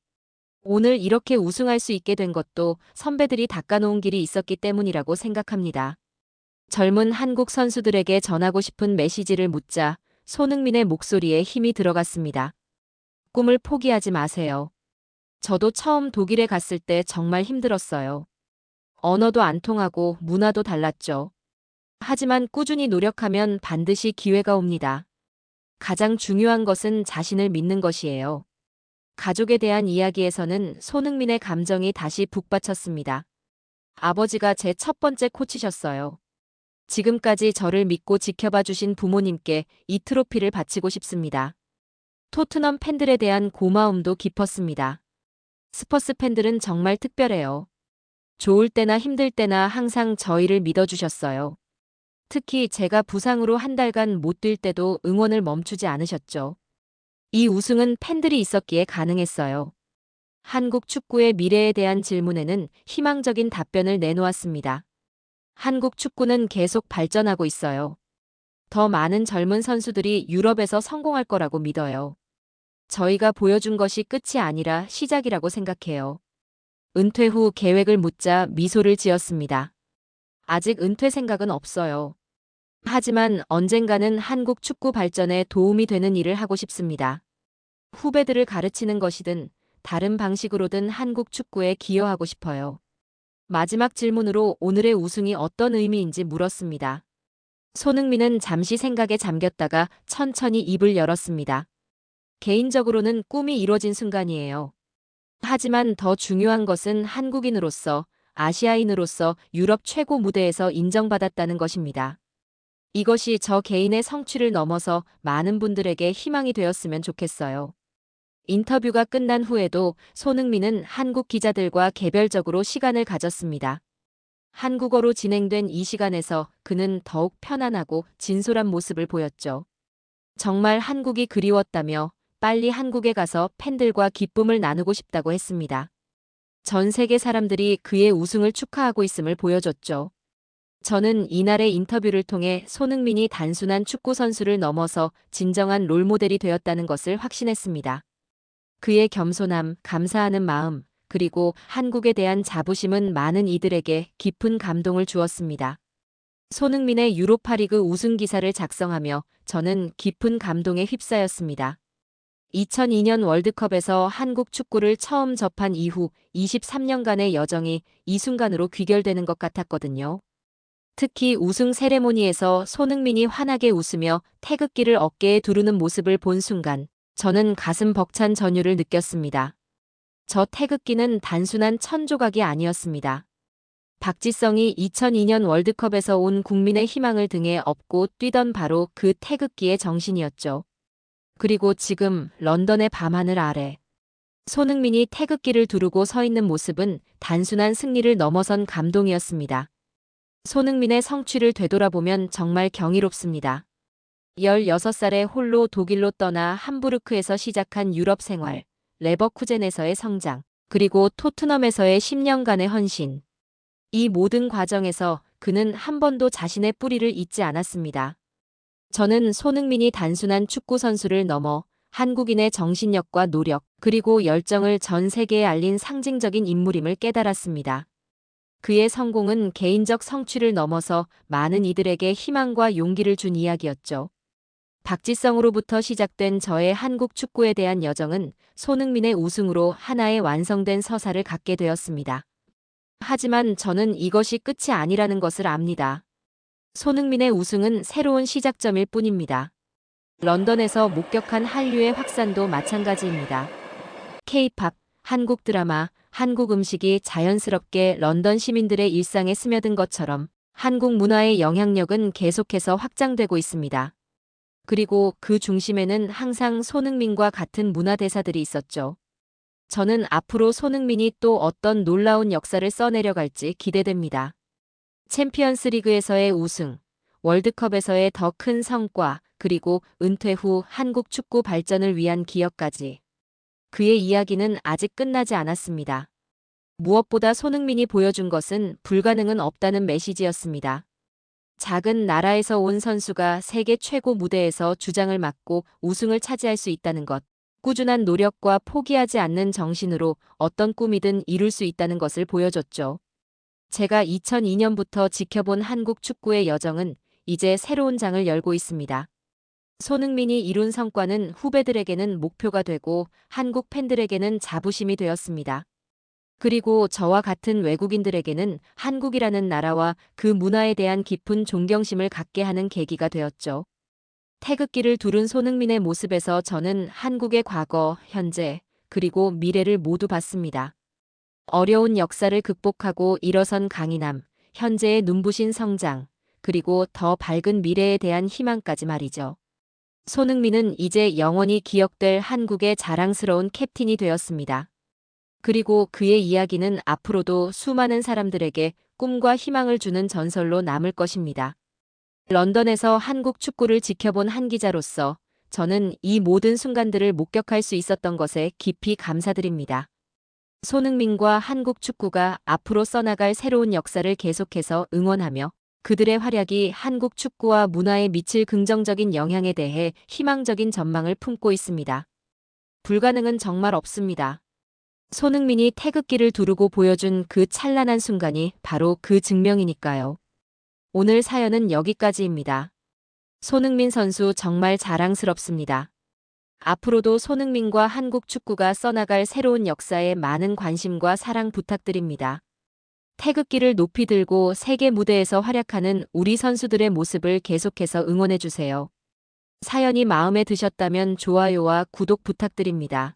오늘 이렇게 우승할 수 있게 된 것도 선배들이 닦아놓은 길이 있었기 때문이라고 생각합니다. 젊은 한국 선수들에게 전하고 싶은 메시지를 묻자 손흥민의 목소리에 힘이 들어갔습니다. 꿈을 포기하지 마세요. 저도 처음 독일에 갔을 때 정말 힘들었어요. 언어도 안 통하고 문화도 달랐죠. 하지만 꾸준히 노력하면 반드시 기회가 옵니다. 가장 중요한 것은 자신을 믿는 것이에요. 가족에 대한 이야기에서는 손흥민의 감정이 다시 북받쳤습니다. 아버지가 제 첫 번째 코치셨어요. 지금까지 저를 믿고 지켜봐 주신 부모님께 이 트로피를 바치고 싶습니다. 토트넘 팬들에 대한 고마움도 깊었습니다. 스퍼스 팬들은 정말 특별해요. 좋을 때나 힘들 때나 항상 저희를 믿어주셨어요. 특히 제가 부상으로 한 달간 못 뛸 때도 응원을 멈추지 않으셨죠. 이 우승은 팬들이 있었기에 가능했어요. 한국 축구의 미래에 대한 질문에는 희망적인 답변을 내놓았습니다. 한국 축구는 계속 발전하고 있어요. 더 많은 젊은 선수들이 유럽에서 성공할 거라고 믿어요. 저희가 보여준 것이 끝이 아니라 시작이라고 생각해요. 은퇴 후 계획을 묻자 미소를 지었습니다. 아직 은퇴 생각은 없어요. 하지만 언젠가는 한국 축구 발전에 도움이 되는 일을 하고 싶습니다. 후배들을 가르치는 것이든 다른 방식으로든 한국 축구에 기여하고 싶어요. 마지막 질문으로 오늘의 우승이 어떤 의미인지 물었습니다. 손흥민은 잠시 생각에 잠겼다가 천천히 입을 열었습니다. 개인적으로는 꿈이 이뤄진 순간이에요. 하지만 더 중요한 것은 한국인으로서, 아시아인으로서 유럽 최고 무대에서 인정받았다는 것입니다. 이것이 저 개인의 성취를 넘어서 많은 분들에게 희망이 되었으면 좋겠어요. 인터뷰가 끝난 후에도 손흥민은 한국 기자들과 개별적으로 시간을 가졌습니다. 한국어로 진행된 이 시간에서 그는 더욱 편안하고 진솔한 모습을 보였죠. 정말 한국이 그리웠다며 빨리 한국에 가서 팬들과 기쁨을 나누고 싶다고 했습니다. 전 세계 사람들이 그의 우승을 축하하고 있음을 보여줬죠. 저는 이날의 인터뷰를 통해 손흥민이 단순한 축구 선수를 넘어서 진정한 롤모델이 되었다는 것을 확신했습니다. 그의 겸손함, 감사하는 마음, 그리고 한국에 대한 자부심은 많은 이들에게 깊은 감동을 주었습니다. 손흥민의 유로파리그 우승 기사를 작성하며 저는 깊은 감동에 휩싸였습니다. 2002년 월드컵에서 한국 축구를 처음 접한 이후 23년간의 여정이 이 순간으로 귀결되는 것 같았거든요. 특히 우승 세레모니에서 손흥민이 환하게 웃으며 태극기를 어깨에 두르는 모습을 본 순간 저는 가슴 벅찬 전율을 느꼈습니다. 저 태극기는 단순한 천조각이 아니었습니다. 박지성이 2002년 월드컵에서 온 국민의 희망을 등에 업고 뛰던 바로 그 태극기의 정신이었죠. 그리고 지금 런던의 밤하늘 아래 손흥민이 태극기를 두르고 서 있는 모습은 단순한 승리를 넘어선 감동이었습니다. 손흥민의 성취를 되돌아보면 정말 경이롭습니다. 16살에 홀로 독일로 떠나 함부르크에서 시작한 유럽 생활, 레버쿠젠에서의 성장, 그리고 토트넘에서의 10년간의 헌신. 이 모든 과정에서 그는 한 번도 자신의 뿌리를 잊지 않았습니다. 저는 손흥민이 단순한 축구 선수를 넘어 한국인의 정신력과 노력, 그리고 열정을 전 세계에 알린 상징적인 인물임을 깨달았습니다. 그의 성공은 개인적 성취를 넘어서 많은 이들에게 희망과 용기를 준 이야기였죠. 박지성으로부터 시작된 저의 한국 축구에 대한 여정은 손흥민의 우승으로 하나의 완성된 서사를 갖게 되었습니다. 하지만 저는 이것이 끝이 아니라는 것을 압니다. 손흥민의 우승은 새로운 시작점일 뿐입니다. 런던에서 목격한 한류의 확산도 마찬가지입니다. K-팝, 한국 드라마, 한국 음식이 자연스럽게 런던 시민들의 일상에 스며든 것처럼 한국 문화의 영향력은 계속해서 확장되고 있습니다. 그리고 그 중심에는 항상 손흥민과 같은 문화 대사들이 있었죠. 저는 앞으로 손흥민이 또 어떤 놀라운 역사를 써내려갈지 기대됩니다. 챔피언스 리그에서의 우승, 월드컵에서의 더 큰 성과, 그리고 은퇴 후 한국 축구 발전을 위한 기여까지. 그의 이야기는 아직 끝나지 않았습니다. 무엇보다 손흥민이 보여준 것은 불가능은 없다는 메시지였습니다. 작은 나라에서 온 선수가 세계 최고 무대에서 주장을 맡고 우승을 차지할 수 있다는 것. 꾸준한 노력과 포기하지 않는 정신으로 어떤 꿈이든 이룰 수 있다는 것을 보여줬죠. 제가 2002년부터 지켜본 한국 축구의 여정은 이제 새로운 장을 열고 있습니다. 손흥민이 이룬 성과는 후배들에게는 목표가 되고 한국 팬들에게는 자부심이 되었습니다. 그리고 저와 같은 외국인들에게는 한국이라는 나라와 그 문화에 대한 깊은 존경심을 갖게 하는 계기가 되었죠. 태극기를 두른 손흥민의 모습에서 저는 한국의 과거, 현재, 그리고 미래를 모두 봤습니다. 어려운 역사를 극복하고 일어선 강인함, 현재의 눈부신 성장, 그리고 더 밝은 미래에 대한 희망까지 말이죠. 손흥민은 이제 영원히 기억될 한국의 자랑스러운 캡틴이 되었습니다. 그리고 그의 이야기는 앞으로도 수많은 사람들에게 꿈과 희망을 주는 전설로 남을 것입니다. 런던에서 한국 축구를 지켜본 한 기자로서 저는 이 모든 순간들을 목격할 수 있었던 것에 깊이 감사드립니다. 손흥민과 한국 축구가 앞으로 써나갈 새로운 역사를 계속해서 응원하며 그들의 활약이 한국 축구와 문화에 미칠 긍정적인 영향에 대해 희망적인 전망을 품고 있습니다. 불가능은 정말 없습니다. 손흥민이 태극기를 두르고 보여준 그 찬란한 순간이 바로 그 증명이니까요. 오늘 사연은 여기까지입니다. 손흥민 선수 정말 자랑스럽습니다. 앞으로도 손흥민과 한국 축구가 써나갈 새로운 역사에 많은 관심과 사랑 부탁드립니다. 태극기를 높이 들고 세계 무대에서 활약하는 우리 선수들의 모습을 계속해서 응원해주세요. 사연이 마음에 드셨다면 좋아요와 구독 부탁드립니다.